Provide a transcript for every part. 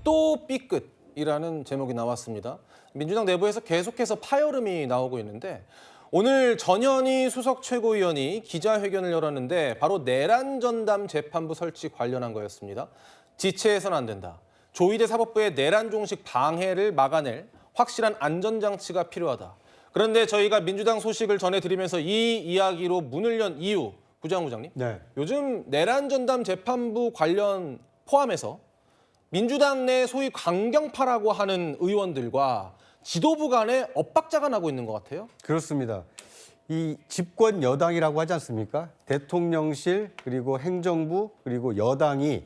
또 삐끗이라는 제목이 나왔습니다. 민주당 내부에서 계속해서 파열음이 나오고 있는데 오늘 전현희 수석 최고위원이 기자회견을 열었는데 바로 내란 전담 재판부 설치 관련한 거였습니다. 지체해서는 안 된다. 조희대 사법부의 내란 종식 방해를 막아낼 확실한 안전장치가 필요하다. 그런데 저희가 민주당 소식을 전해드리면서 이 이야기로 문을 연 이유, 구자영 부장님. 네. 요즘 내란 전담 재판부 관련 포함해서 민주당 내 소위 강경파라고 하는 의원들과 지도부 간에 엇박자가 나고 있는 것 같아요. 그렇습니다. 이 집권 여당이라고 하지 않습니까? 대통령실 그리고 행정부 그리고 여당이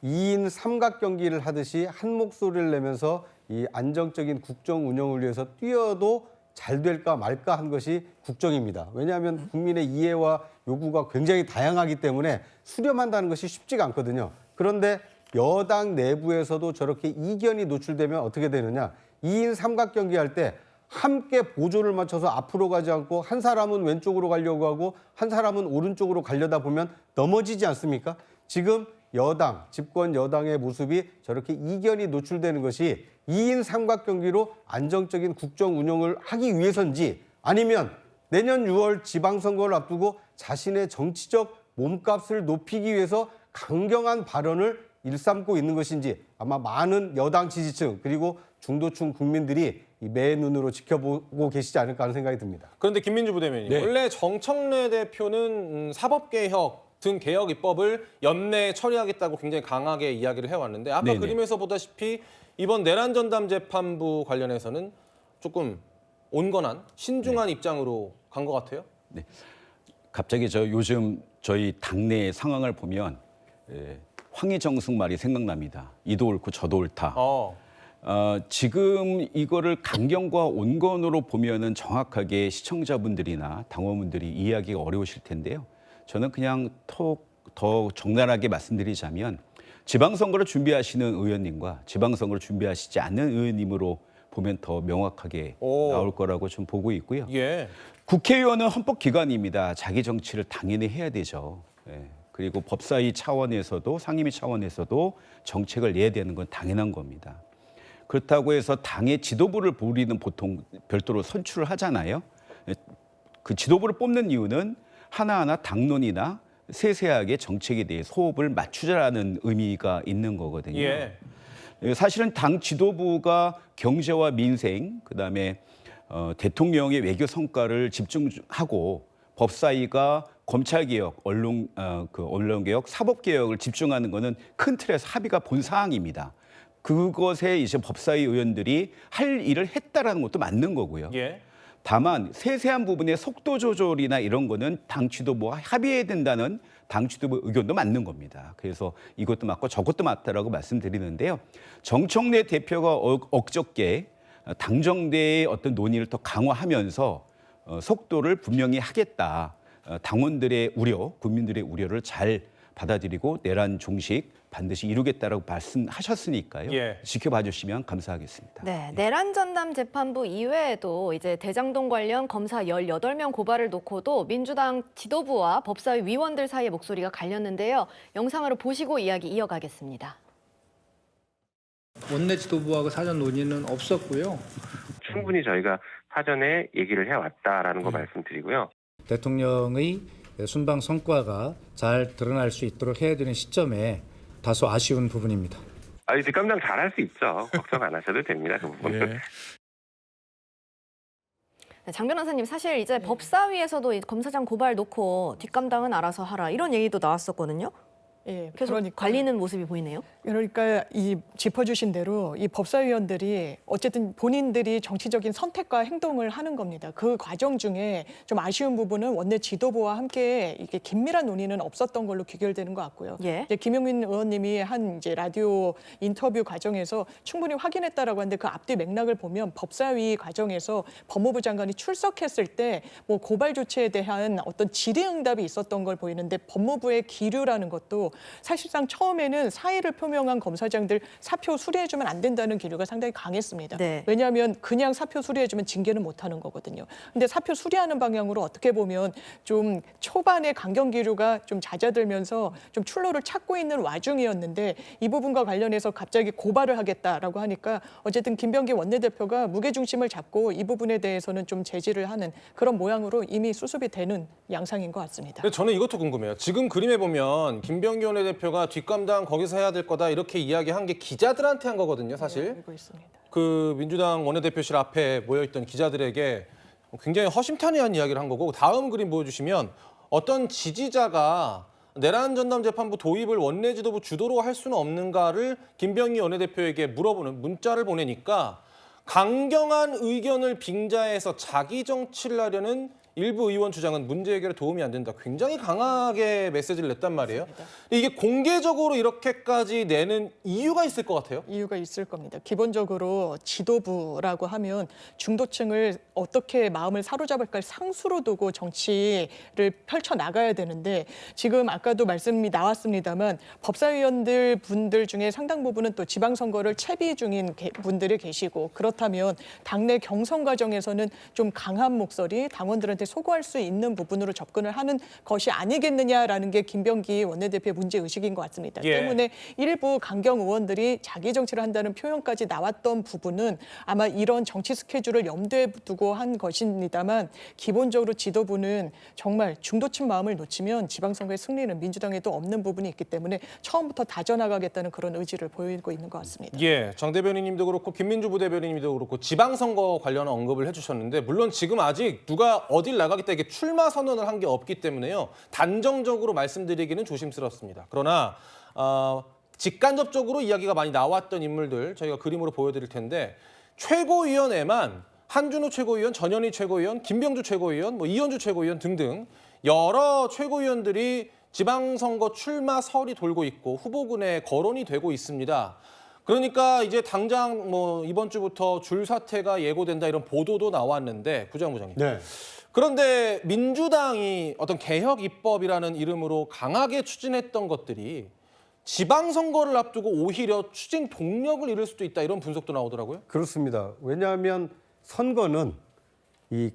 2인 삼각경기를 하듯이 한 목소리를 내면서 이 안정적인 국정 운영을 위해서 뛰어도 잘 될까 말까 한 것이 국정입니다. 왜냐하면 국민의 이해와 요구가 굉장히 다양하기 때문에 수렴한다는 것이 쉽지가 않거든요. 그런데 여당 내부에서도 저렇게 이견이 노출되면 어떻게 되느냐. 2인 삼각경기 할 때 함께 보조를 맞춰서 앞으로 가지 않고 한 사람은 왼쪽으로 가려고 하고 한 사람은 오른쪽으로 가려다 보면 넘어지지 않습니까? 지금 여당, 집권 여당의 모습이 저렇게 이견이 노출되는 것이 2인 삼각경기로 안정적인 국정 운영을 하기 위해서인지 아니면 내년 6월 지방선거를 앞두고 자신의 정치적 몸값을 높이기 위해서 강경한 발언을 일삼고 있는 것인지 아마 많은 여당 지지층 그리고 중도층 국민들이 매 눈으로 지켜보고 계시지 않을까 하는 생각이 듭니다. 그런데 김민주 부대변인, 네. 원래 정청래 대표는 사법개혁 등 개혁 입법을 연내에 처리하겠다고 굉장히 강하게 이야기를 해왔는데 아까 네네. 그림에서 보다시피 이번 내란 전담 재판부 관련해서는 조금 온건한 신중한 입장으로 간 것 같아요. 네. 갑자기 요즘 저희 당내 상황을 보면 황희정승 말이 생각납니다. 이도 옳고 저도 옳다. 지금 이거를 강경과 온건으로 보면은 정확하게 시청자분들이나 당원분들이 이해하기가 어려우실 텐데요. 저는 그냥 더 적나라하게 말씀드리자면 지방선거를 준비하시는 의원님과 지방선거를 준비하시지 않는 의원님으로 보면 더 명확하게 나올 거라고 좀 보고 있고요. 예. 국회의원은 헌법기관입니다. 자기 정치를 당연히 해야 되죠. 그리고 법사위 차원에서도 상임위 차원에서도 정책을 내야 되는 건 당연한 겁니다. 그렇다고 해서 당의 지도부를 우리는 보통 별도로 선출을 하잖아요. 그 지도부를 뽑는 이유는 하나하나 당론이나 세세하게 정책에 대해 호흡을 맞추자라는 의미가 있는 거거든요. 예. 사실은 당 지도부가 경제와 민생, 그다음에 대통령의 외교 성과를 집중하고 법사위가 검찰개혁, 언론개혁, 사법개혁을 집중하는 것은 큰 틀에서 합의가 본 사항입니다. 그것에 이제 법사위 의원들이 할 일을 했다라는 것도 맞는 거고요. 예. 다만 세세한 부분의 속도 조절이나 이런 거는 당 지도부와 합의해야 된다는 당 지도부 의견도 맞는 겁니다. 그래서 이것도 맞고 저것도 맞다라고 말씀드리는데요. 정청래 대표가 억적게 당정대의 어떤 논의를 더 강화하면서 속도를 분명히 하겠다. 당원들의 우려, 국민들의 우려를 잘 받아들이고 내란 종식 반드시 이루겠다라고 말씀하셨으니까요. 예. 지켜봐 주시면 감사하겠습니다. 네, 내란 전담 재판부 이외에도 이제 대장동 관련 검사 18명 고발을 놓고도 민주당 지도부와 법사위 위원들 사이의 목소리가 갈렸는데요. 영상으로 보시고 이야기 이어가겠습니다. 원내 지도부하고 사전 논의는 없었고요. 충분히 저희가 사전에 얘기를 해왔다라는 거 말씀드리고요. 대통령의 순방 성과가 잘 드러날 수 있도록 해야 되는 시점에 다소 아쉬운 부분입니다. 뒷감당 잘할 수 있죠. 걱정 안 하셔도 됩니다. 그 부분은. 예. 네, 장 변호사님, 사실 이제 법사위에서도 이 검사장 고발 놓고 뒷감당은 알아서 하라 이런 얘기도 나왔었거든요. 예, 계속 그러니까, 관리는 모습이 보이네요. 그러니까 이 짚어주신 대로 이 법사위원들이 어쨌든 본인들이 정치적인 선택과 행동을 하는 겁니다. 그 과정 중에 좀 아쉬운 부분은 원내 지도부와 함께 이게 긴밀한 논의는 없었던 걸로 귀결되는 것 같고요. 예. 이제 김용민 의원님이 한 이제 라디오 인터뷰 과정에서 충분히 확인했다라고 하는데 그 앞뒤 맥락을 보면 법사위 과정에서 법무부 장관이 출석했을 때 뭐 고발 조치에 대한 어떤 질의응답이 있었던 걸 보이는데 법무부의 기류라는 것도 사실상 처음에는 사의를 표명한 검사장들 사표 수리해주면 안 된다는 기류가 상당히 강했습니다. 네. 왜냐하면 그냥 사표 수리해주면 징계는 못하는 거거든요. 근데 사표 수리하는 방향으로 어떻게 보면 좀 초반에 강경 기류가 좀 잦아들면서 좀 출로를 찾고 있는 와중이었는데 이 부분과 관련해서 갑자기 고발을 하겠다라고 하니까 어쨌든 김병기 원내대표가 무게중심을 잡고 이 부분에 대해서는 좀 제지를 하는 그런 모양으로 이미 수습이 되는 양상인 것 같습니다. 근데 저는 이것도 궁금해요. 지금 그림에 보면 김병기 원내대표가 뒷감당 거기서 해야 될 거다 이렇게 이야기한 게 기자들한테 한 거거든요, 사실. 알고 있습니다. 그 민주당 원내대표실 앞에 모여있던 기자들에게 굉장히 허심탄회한 이야기를 한 거고 다음 그림 보여주시면 어떤 지지자가 내란 전담 재판부 도입을 원내 지도부 주도로 할 수는 없는가를 김병기 원내대표에게 물어보는 문자를 보내니까 강경한 의견을 빙자해서 자기 정치를 하려는 일부 의원 주장은 문제 해결에 도움이 안 된다. 굉장히 강하게 메시지를 냈단 말이에요. 이게 공개적으로 이렇게까지 내는 이유가 있을 것 같아요. 이유가 있을 겁니다. 기본적으로 지도부라고 하면 중도층을 어떻게 마음을 사로잡을까 상수로 두고 정치를 펼쳐 나가야 되는데 지금 아까도 말씀이 나왔습니다만 법사위원들 분들 중에 상당 부분은 또 지방선거를 채비 중인 분들이 계시고 그렇다면 당내 경선 과정에서는 좀 강한 목소리, 당원들한테 소구할 수 있는 부분으로 접근을 하는 것이 아니겠느냐라는 게 김병기 원내대표의 문제의식인 것 같습니다. 예. 때문에 일부 강경 의원들이 자기 정치를 한다는 표현까지 나왔던 부분은 아마 이런 정치 스케줄을 염두에 두고 한 것입니다만 기본적으로 지도부는 정말 중도층 마음을 놓치면 지방선거의 승리는 민주당에도 없는 부분이 있기 때문에 처음부터 다져나가겠다는 그런 의지를 보이고 있는 것 같습니다. 예, 정 대변인님도 그렇고 김민주 부대변인님도 그렇고 지방선거 관련 언급을 해주셨는데 물론 지금 아직 누가 어딜 나가겠다 이게 출마 선언을 한 게 없기 때문에요. 단정적으로 말씀드리기는 조심스럽습니다. 그러나 직간접적으로 이야기가 많이 나왔던 인물들 저희가 그림으로 보여드릴 텐데 최고위원회만 한준호 최고위원, 전현희 최고위원, 김병주 최고위원, 이현주 최고위원 등등 여러 최고위원들이 지방선거 출마설이 돌고 있고 후보군에 거론이 되고 있습니다. 그러니까 이제 당장 이번 주부터 줄사퇴가 예고된다 이런 보도도 나왔는데 구정 부장님. 네. 그런데 민주당이 어떤 개혁 입법이라는 이름으로 강하게 추진했던 것들이 지방선거를 앞두고 오히려 추진 동력을 잃을 수도 있다 이런 분석도 나오더라고요. 그렇습니다. 왜냐하면 선거는 이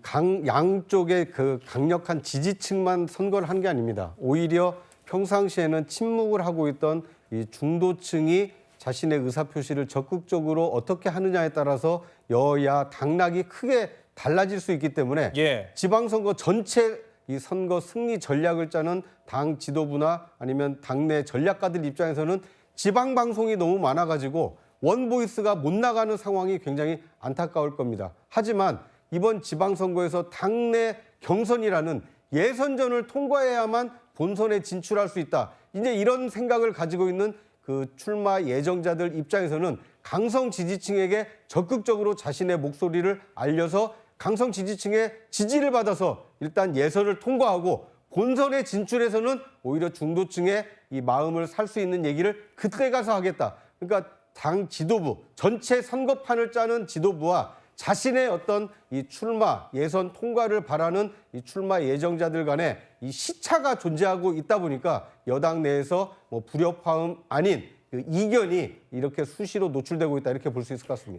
양쪽의 그 강력한 지지층만 선거를 한 게 아닙니다. 오히려 평상시에는 침묵을 하고 있던 이 중도층이 자신의 의사표시를 적극적으로 어떻게 하느냐에 따라서 여야 당락이 크게 달라질 수 있기 때문에 예. 지방선거 전체 이 선거 승리 전략을 짜는 당 지도부나 아니면 당내 전략가들 입장에서는 지방 방송이 너무 많아가지고 원보이스가 못 나가는 상황이 굉장히 안타까울 겁니다. 하지만 이번 지방선거에서 당내 경선이라는 예선전을 통과해야만 본선에 진출할 수 있다. 이제 이런 생각을 가지고 있는 그 출마 예정자들 입장에서는 강성 지지층에게 적극적으로 자신의 목소리를 알려서 강성 지지층의 지지를 받아서 일단 예선을 통과하고 본선에 진출해서는 오히려 중도층의 이 마음을 살 수 있는 얘기를 그때 가서 하겠다. 그러니까 당 지도부, 전체 선거판을 짜는 지도부와 자신의 어떤 이 출마 예선 통과를 바라는 이 출마 예정자들 간에 이 시차가 존재하고 있다 보니까 여당 내에서 불협화음 아닌 그 이견이 이렇게 수시로 노출되고 있다 이렇게 볼 수 있을 것 같습니다.